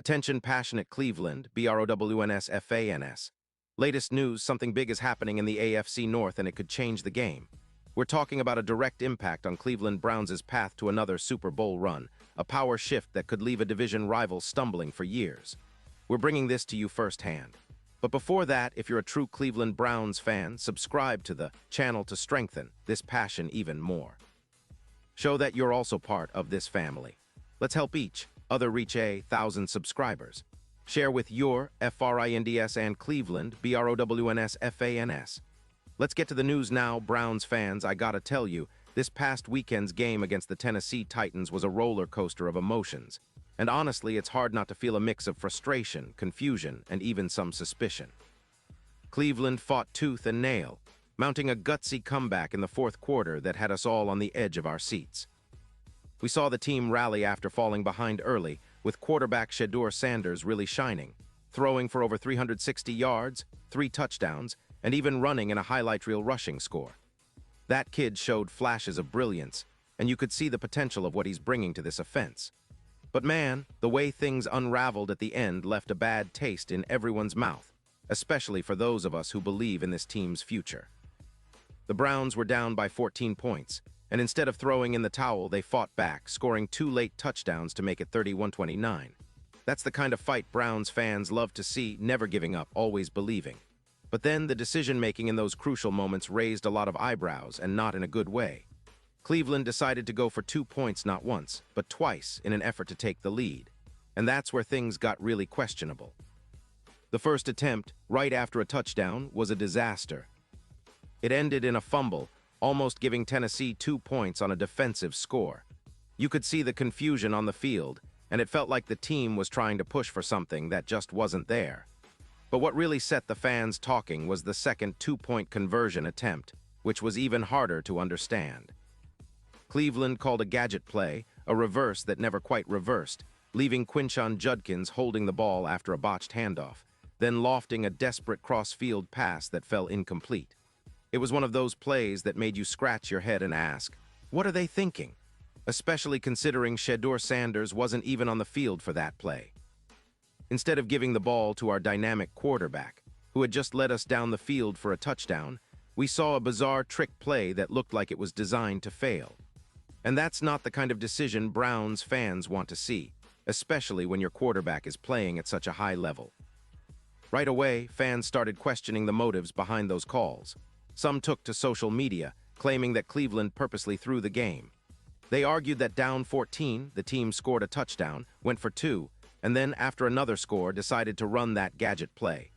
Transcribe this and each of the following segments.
Attention passionate Cleveland, BROWNS. Latest news, something big is happening in the AFC North and it could change the game. We're talking about a direct impact on Cleveland Browns' path to another Super Bowl run, a power shift that could leave a division rival stumbling for years. We're bringing this to you firsthand. But before that, if you're a true Cleveland Browns fan, subscribe to the channel to strengthen this passion even more. Show that you're also part of this family. Let's help each other reach 1,000 subscribers. Share with your FRINDS and Cleveland, BROWNS. Let's get to the news now, Browns fans. I gotta tell you, this past weekend's game against the Tennessee Titans was a roller coaster of emotions. And honestly, it's hard not to feel a mix of frustration, confusion, and even some suspicion. Cleveland fought tooth and nail, mounting a gutsy comeback in the fourth quarter that had us all on the edge of our seats. We saw the team rally after falling behind early, with quarterback Shedeur Sanders really shining, throwing for over 360 yards, 3 touchdowns, and even running in a highlight reel rushing score. That kid showed flashes of brilliance, and you could see the potential of what he's bringing to this offense. But man, the way things unraveled at the end left a bad taste in everyone's mouth, especially for those of us who believe in this team's future. The Browns were down by 14 points, and instead of throwing in the towel, they fought back, scoring 2 late touchdowns to make it 31-29. That's the kind of fight Browns fans love to see, never giving up, always believing. But then the decision-making in those crucial moments raised a lot of eyebrows, and not in a good way. Cleveland decided to go for 2 points not once, but twice in an effort to take the lead. And that's where things got really questionable. The first attempt, right after a touchdown, was a disaster. It ended in a fumble, almost giving Tennessee 2 points on a defensive score. You could see the confusion on the field, and it felt like the team was trying to push for something that just wasn't there. But what really set the fans talking was the second 2-point conversion attempt, which was even harder to understand. Cleveland called a gadget play, a reverse that never quite reversed, leaving Quinshon Judkins holding the ball after a botched handoff, then lofting a desperate cross-field pass that fell incomplete. It was one of those plays that made you scratch your head and ask, what are they thinking? Especially considering Shedeur Sanders wasn't even on the field for that play. Instead of giving the ball to our dynamic quarterback, who had just led us down the field for a touchdown, we saw a bizarre trick play that looked like it was designed to fail. And that's not the kind of decision Browns fans want to see, especially when your quarterback is playing at such a high level. Right away, fans started questioning the motives behind those calls. Some took to social media, claiming that Cleveland purposely threw the game. They argued that down 14, the team scored a touchdown, went for 2, and then after another score decided to run that gadget play.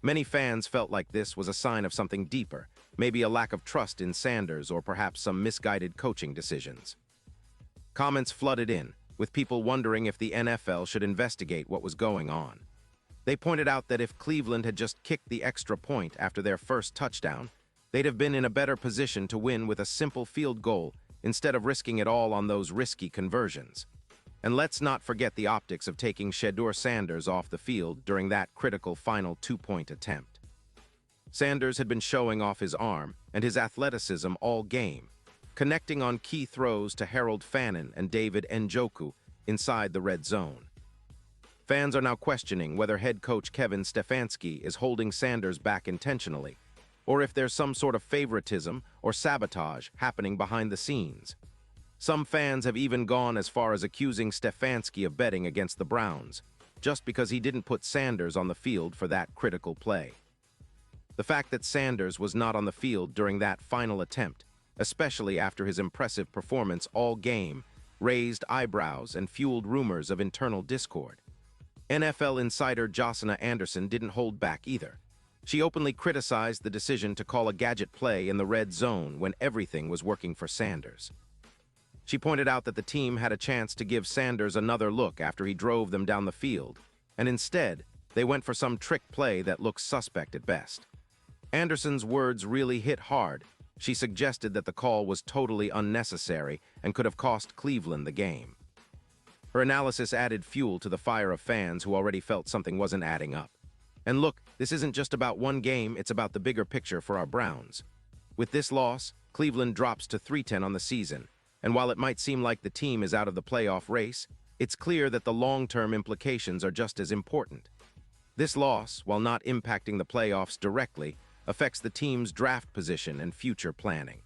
Many fans felt like this was a sign of something deeper, maybe a lack of trust in Sanders or perhaps some misguided coaching decisions. Comments flooded in, with people wondering if the NFL should investigate what was going on. They pointed out that if Cleveland had just kicked the extra point after their first touchdown, they'd have been in a better position to win with a simple field goal instead of risking it all on those risky conversions. And let's not forget the optics of taking Shedeur Sanders off the field during that critical final 2-point attempt. Sanders had been showing off his arm and his athleticism all game, connecting on key throws to Harold Fannin and David Njoku inside the red zone. Fans are now questioning whether head coach Kevin Stefanski is holding Sanders back intentionally, or if there's some sort of favoritism or sabotage happening behind the scenes. Some fans have even gone as far as accusing Stefanski of betting against the Browns, just because he didn't put Sanders on the field for that critical play. The fact that Sanders was not on the field during that final attempt, especially after his impressive performance all game, raised eyebrows and fueled rumors of internal discord. NFL insider Josina Anderson didn't hold back either. She openly criticized the decision to call a gadget play in the red zone when everything was working for Sanders. She pointed out that the team had a chance to give Sanders another look after he drove them down the field, and instead, they went for some trick play that looks suspect at best. Anderson's words really hit hard. She suggested that the call was totally unnecessary and could have cost Cleveland the game. Her analysis added fuel to the fire of fans who already felt something wasn't adding up. And look, this isn't just about one game, it's about the bigger picture for our Browns. With this loss, Cleveland drops to 3-10 on the season, and while it might seem like the team is out of the playoff race, it's clear that the long-term implications are just as important. This loss, while not impacting the playoffs directly, affects the team's draft position and future planning.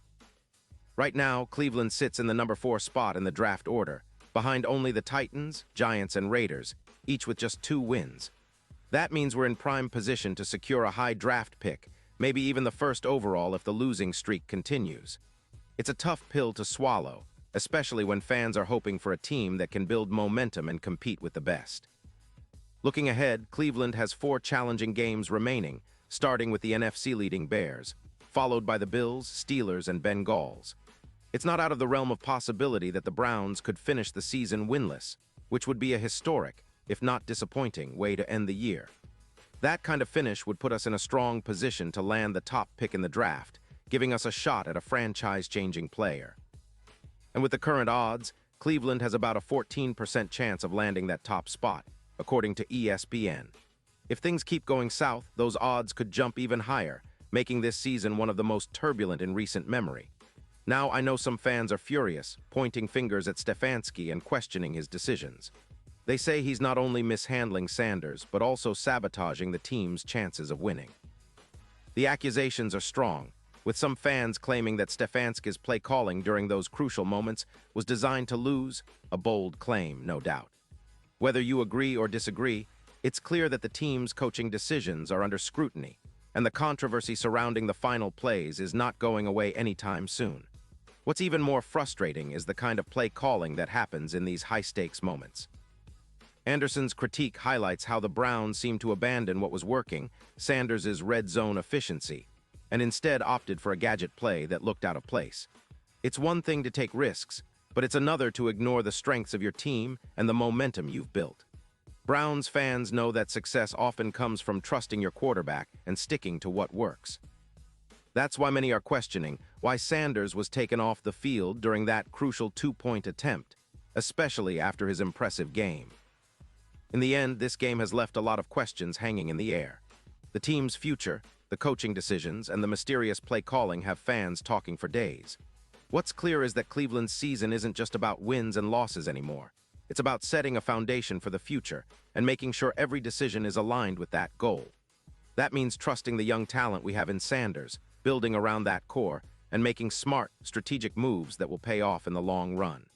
Right now, Cleveland sits in the number 4 spot in the draft order, behind only the Titans, Giants, and Raiders, each with just 2 wins. That means we're in prime position to secure a high draft pick, maybe even the first overall if the losing streak continues. It's a tough pill to swallow, especially when fans are hoping for a team that can build momentum and compete with the best. Looking ahead, Cleveland has 4 challenging games remaining, starting with the NFC-leading Bears, followed by the Bills, Steelers, and Bengals. It's not out of the realm of possibility that the Browns could finish the season winless, which would be a historic, if not disappointing, way to end the year. That kind of finish would put us in a strong position to land the top pick in the draft, giving us a shot at a franchise-changing player. And with the current odds, Cleveland has about a 14% chance of landing that top spot, according to ESPN. If things keep going south, those odds could jump even higher, making this season one of the most turbulent in recent memory. Now I know some fans are furious, pointing fingers at Stefanski and questioning his decisions. They say he's not only mishandling Sanders, but also sabotaging the team's chances of winning. The accusations are strong, with some fans claiming that Stefanski's play calling during those crucial moments was designed to lose, a bold claim, no doubt. Whether you agree or disagree, it's clear that the team's coaching decisions are under scrutiny, and the controversy surrounding the final plays is not going away anytime soon. What's even more frustrating is the kind of play calling that happens in these high-stakes moments. Anderson's critique highlights how the Browns seem to abandon what was working, Sanders' red zone efficiency, and instead opted for a gadget play that looked out of place. It's one thing to take risks, but it's another to ignore the strengths of your team and the momentum you've built. Browns fans know that success often comes from trusting your quarterback and sticking to what works. That's why many are questioning why Sanders was taken off the field during that crucial 2-point attempt, especially after his impressive game. In the end, this game has left a lot of questions hanging in the air. The team's future, the coaching decisions, and the mysterious play calling have fans talking for days. What's clear is that Cleveland's season isn't just about wins and losses anymore. It's about setting a foundation for the future and making sure every decision is aligned with that goal. That means trusting the young talent we have in Sanders, building around that core, and making smart, strategic moves that will pay off in the long run.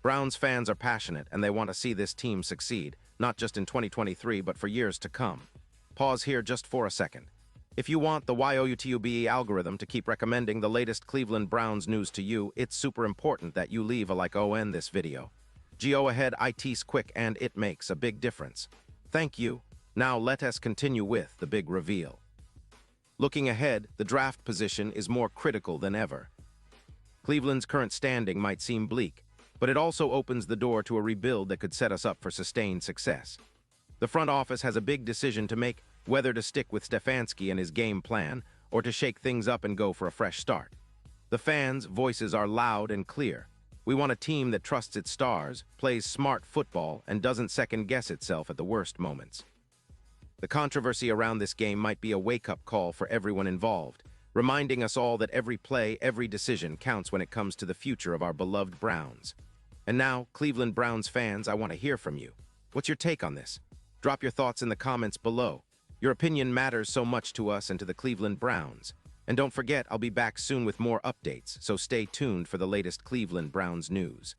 Browns fans are passionate and they want to see this team succeed, not just in 2023 but for years to come. Pause here just for a second. If you want the YOUTUBE algorithm to keep recommending the latest Cleveland Browns news to you, it's super important that you leave a like on this video. Go ahead, it's quick and it makes a big difference. Thank you. Now let us continue with the big reveal. Looking ahead, the draft position is more critical than ever. Cleveland's current standing might seem bleak, but it also opens the door to a rebuild that could set us up for sustained success. The front office has a big decision to make, whether to stick with Stefanski and his game plan or to shake things up and go for a fresh start. The fans' voices are loud and clear. We want a team that trusts its stars, plays smart football, and doesn't second-guess itself at the worst moments. The controversy around this game might be a wake-up call for everyone involved, reminding us all that every play, every decision counts when it comes to the future of our beloved Browns. And now, Cleveland Browns fans, I want to hear from you. What's your take on this? Drop your thoughts in the comments below. Your opinion matters so much to us and to the Cleveland Browns. And don't forget, I'll be back soon with more updates, so stay tuned for the latest Cleveland Browns news.